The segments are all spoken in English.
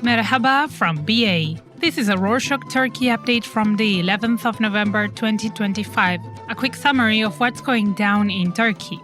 Merhaba from BA. This is a Rorschach Turkey update from the 11th of November 2025, a quick summary of what's going down in Turkey.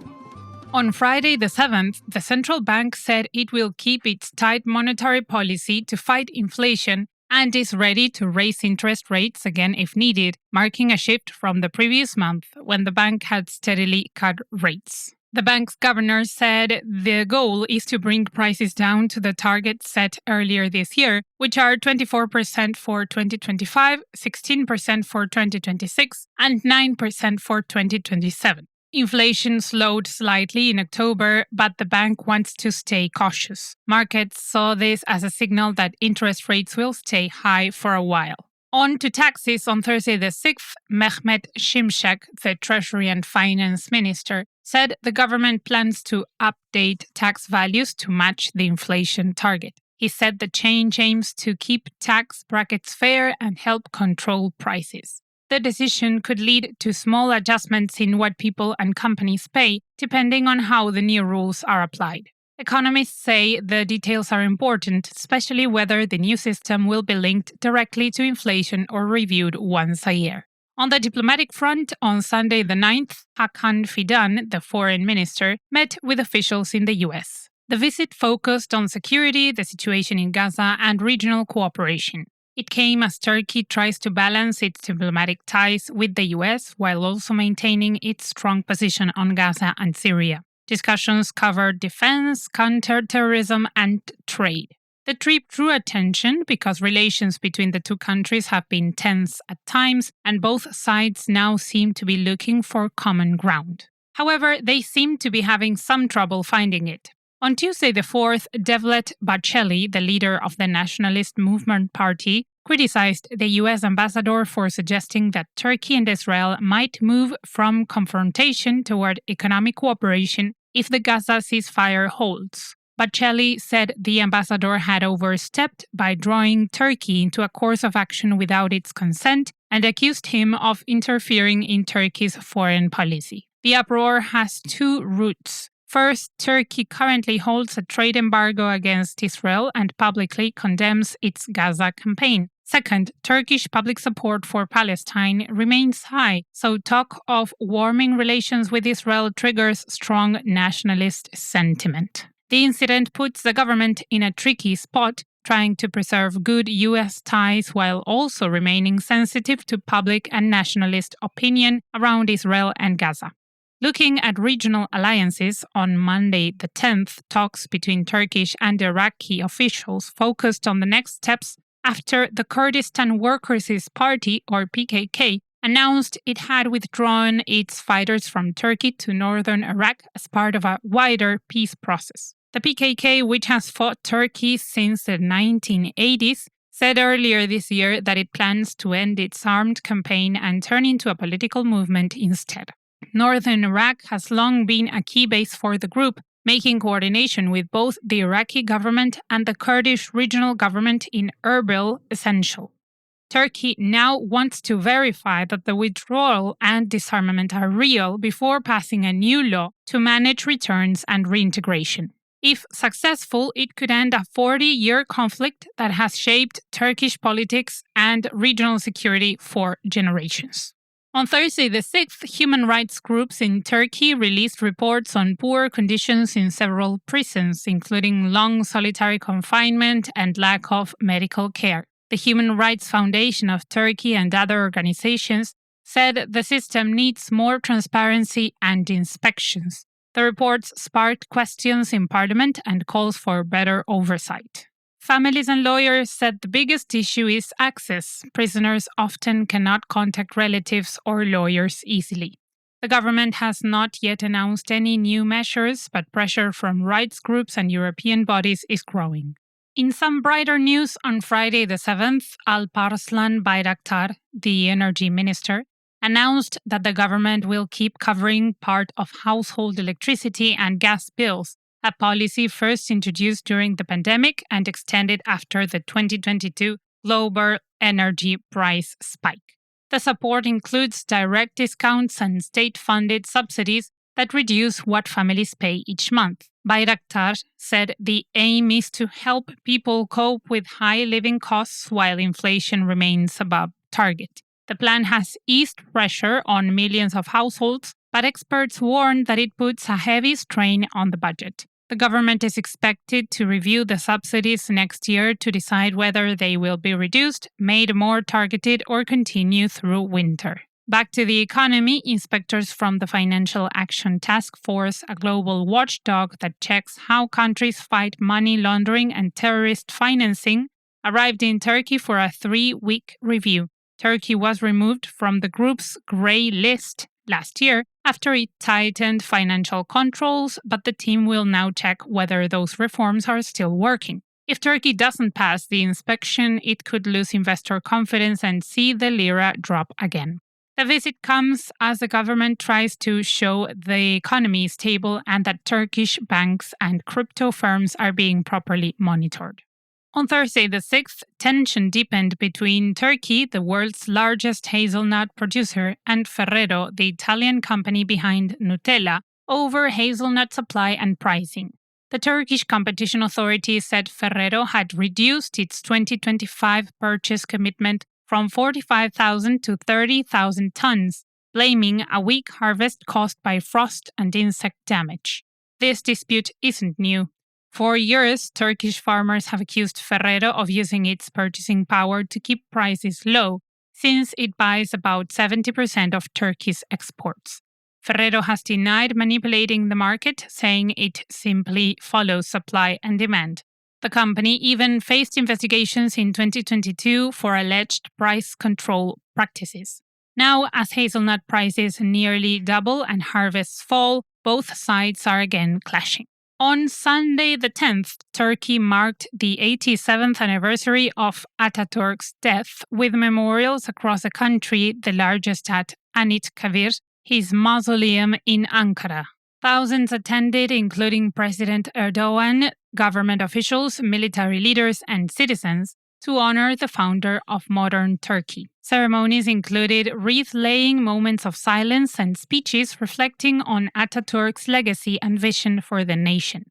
On Friday the 7th, the central bank said it will keep its tight monetary policy to fight inflation and is ready to raise interest rates again if needed, marking a shift from the previous month when the bank had steadily cut rates. The bank's governor said the goal is to bring prices down to the target set earlier this year, which are 24% for 2025, 16% for 2026, and 9% for 2027. Inflation slowed slightly in October, but the bank wants to stay cautious. Markets saw this as a signal that interest rates will stay high for a while. On to taxes. On Thursday the 6th, Mehmet Şimşek, the Treasury and Finance Minister, said the government plans to update tax values to match the inflation target. He said the change aims to keep tax brackets fair and help control prices. The decision could lead to small adjustments in what people and companies pay, depending on how the new rules are applied. Economists say the details are important, especially whether the new system will be linked directly to inflation or reviewed once a year. On the diplomatic front, on Sunday the 9th, Hakan Fidan, the foreign minister, met with officials in the US. The visit focused on security, the situation in Gaza, and regional cooperation. It came as Turkey tries to balance its diplomatic ties with the US while also maintaining its strong position on Gaza and Syria. Discussions covered defense, counterterrorism, and trade. The trip drew attention because relations between the two countries have been tense at times, and both sides now seem to be looking for common ground. However, they seem to be having some trouble finding it. On Tuesday the 4th, Devlet Bahçeli, the leader of the Nationalist Movement Party, criticized the US ambassador for suggesting that Turkey and Israel might move from confrontation toward economic cooperation if the Gaza ceasefire holds. Bahçeli said the ambassador had overstepped by drawing Turkey into a course of action without its consent and accused him of interfering in Turkey's foreign policy. The uproar has two roots. First, Turkey currently holds a trade embargo against Israel and publicly condemns its Gaza campaign. Second, Turkish public support for Palestine remains high, so talk of warming relations with Israel triggers strong nationalist sentiment. The incident puts the government in a tricky spot, trying to preserve good US ties while also remaining sensitive to public and nationalist opinion around Israel and Gaza. Looking at regional alliances, on Monday the 10th, talks between Turkish and Iraqi officials focused on the next steps after the Kurdistan Workers' Party, or PKK, announced it had withdrawn its fighters from Turkey to northern Iraq as part of a wider peace process. The PKK, which has fought Turkey since the 1980s, said earlier this year that it plans to end its armed campaign and turn into a political movement instead. Northern Iraq has long been a key base for the group, making coordination with both the Iraqi government and the Kurdish regional government in Erbil essential. Turkey now wants to verify that the withdrawal and disarmament are real before passing a new law to manage returns and reintegration. If successful, it could end a 40-year conflict that has shaped Turkish politics and regional security for generations. On Thursday the 6th, human rights groups in Turkey released reports on poor conditions in several prisons, including long solitary confinement and lack of medical care. The Human Rights Foundation of Turkey and other organizations said the system needs more transparency and inspections. The reports sparked questions in Parliament and calls for better oversight. Families and lawyers said the biggest issue is access. Prisoners often cannot contact relatives or lawyers easily. The government has not yet announced any new measures, but pressure from rights groups and European bodies is growing. In some brighter news, on Friday the 7th, Alparslan Bayraktar, the energy minister, announced that the government will keep covering part of household electricity and gas bills, a policy first introduced during the pandemic and extended after the 2022 global energy price spike. The support includes direct discounts and state-funded subsidies that reduce what families pay each month. Bayraktar said the aim is to help people cope with high living costs while inflation remains above target. The plan has eased pressure on millions of households, but experts warn that it puts a heavy strain on the budget. The government is expected to review the subsidies next year to decide whether they will be reduced, made more targeted, or continue through winter. Back to the economy, inspectors from the Financial Action Task Force, a global watchdog that checks how countries fight money laundering and terrorist financing, arrived in Turkey for a 3-week review. Turkey was removed from the group's grey list last year after it tightened financial controls, but the team will now check whether those reforms are still working. If Turkey doesn't pass the inspection, it could lose investor confidence and see the lira drop again. The visit comes as the government tries to show the economy is stable and that Turkish banks and crypto firms are being properly monitored. On Thursday the 6th, tension deepened between Turkey, the world's largest hazelnut producer, and Ferrero, the Italian company behind Nutella, over hazelnut supply and pricing. The Turkish Competition Authority said Ferrero had reduced its 2025 purchase commitment from 45,000 to 30,000 tons, blaming a weak harvest caused by frost and insect damage. This dispute isn't new. For years, Turkish farmers have accused Ferrero of using its purchasing power to keep prices low, since it buys about 70% of Turkey's exports. Ferrero has denied manipulating the market, saying it simply follows supply and demand. The company even faced investigations in 2022 for alleged price control practices. Now, as hazelnut prices nearly double and harvests fall, both sides are again clashing. On Sunday the 10th, Turkey marked the 87th anniversary of Atatürk's death with memorials across the country, the largest at Anıtkabir, his mausoleum in Ankara. Thousands attended, including President Erdogan, government officials, military leaders, and citizens, to honor the founder of modern Turkey. Ceremonies included wreath-laying, moments of silence, and speeches reflecting on Atatürk's legacy and vision for the nation.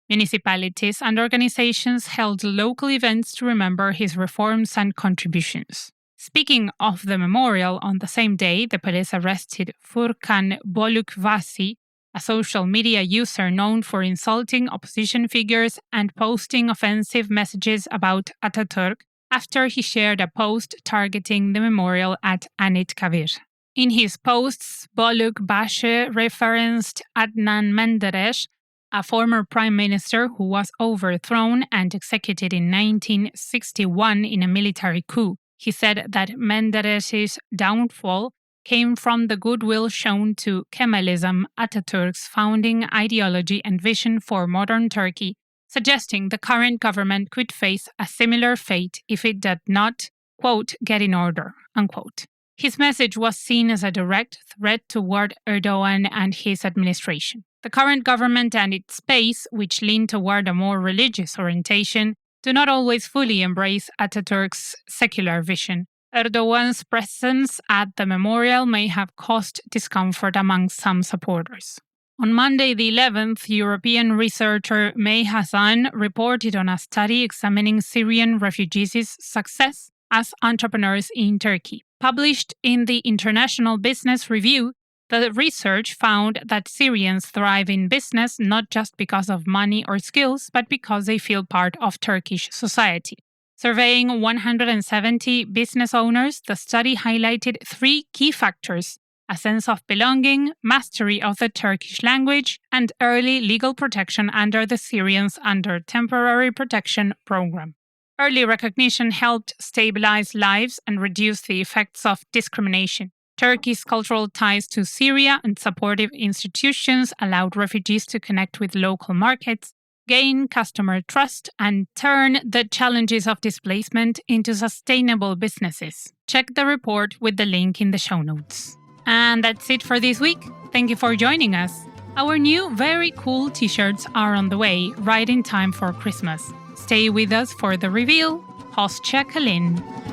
Municipalities and organizations held local events to remember his reforms and contributions. Speaking of the memorial, on the same day, the police arrested Furkan Bolukvasi, a social media user known for insulting opposition figures and posting offensive messages about Atatürk, after he shared a post targeting the memorial at Anıtkabir. In his posts, Bolukbashi referenced Adnan Menderes, a former prime minister who was overthrown and executed in 1961 in a military coup. He said that Menderes' downfall came from the goodwill shown to Kemalism, Atatürk's founding ideology and vision for modern Turkey, suggesting the current government could face a similar fate if it did not, quote, get in order, unquote. His message was seen as a direct threat toward Erdogan and his administration. The current government and its base, which lean toward a more religious orientation, do not always fully embrace Atatürk's secular vision. Erdogan's presence at the memorial may have caused discomfort among some supporters. On Monday the 11th, European researcher May Hassan reported on a study examining Syrian refugees' success as entrepreneurs in Turkey. Published in the International Business Review, the research found that Syrians thrive in business not just because of money or skills, but because they feel part of Turkish society. Surveying 170 business owners, the study highlighted 3 key factors: a sense of belonging, mastery of the Turkish language, and early legal protection under the Syrians Under Temporary Protection program. Early recognition helped stabilize lives and reduce the effects of discrimination. Turkey's cultural ties to Syria and supportive institutions allowed refugees to connect with local markets, gain customer trust, and turn the challenges of displacement into sustainable businesses. Check the report with the link in the show notes. And that's it for this week. Thank you for joining us. Our new very cool t-shirts are on the way, right in time for Christmas. Stay with us for the reveal. Hoşça kalın.